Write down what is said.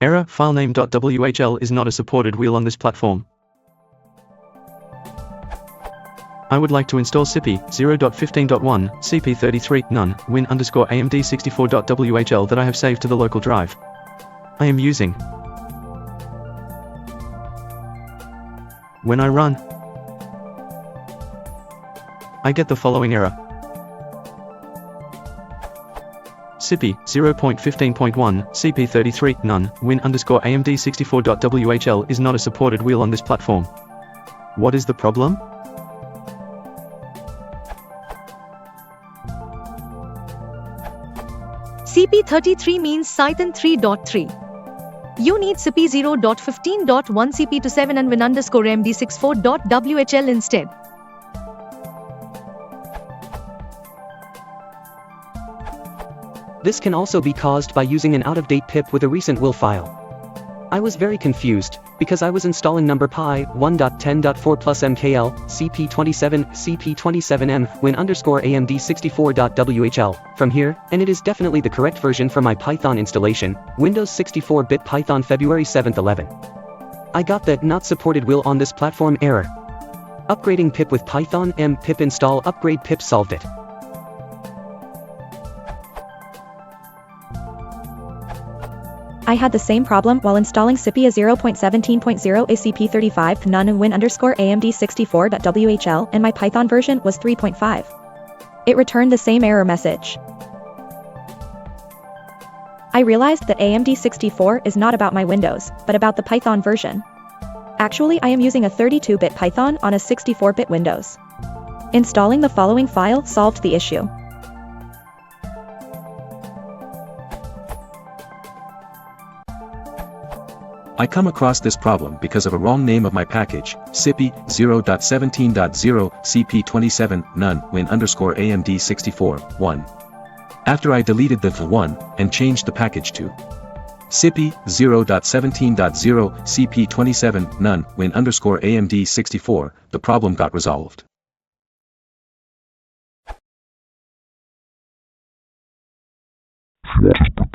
Error, Filename.Whl is not a supported wheel on this platform. I would like to install CP 0.15.1, CP33, none, win_AMD64.whl that I have saved to the local drive. I am using. When I run, I get the following error. CP 0.15.1, CP33, none, win_AMD64.whl is not a supported wheel on this platform. What is the problem? CP33 means Cython 3.3. You need CP 0.15.1 CP27 and win_AMD64.whl instead. This can also be caused by using an out-of-date pip with a recent will file. I was very confused, because I was installing number pi 1.10.4 plus mkl, CP27M, win_AMD64.whl, from here, and it is definitely the correct version for my Python installation, Windows 64-bit Python February 7, 11. I got that not supported will on this platform error. Upgrading pip with Python m pip install upgrade pip solved it. I had the same problem while installing CP 0.17.0 ACP35 none and win_AMD64.whl and my Python version was 3.5. It returned the same error message. I realized that AMD64 is not about my Windows, but about the Python version. Actually, I am using a 32-bit Python on a 64-bit Windows. Installing the following file solved the issue. I come across this problem because of a wrong name of my package, CP 0.17.0 CP27 none win_AMD64 1. After I deleted the 1 and changed the package to CP 0.17.0 CP27 none win_AMD64, the problem got resolved. If you want his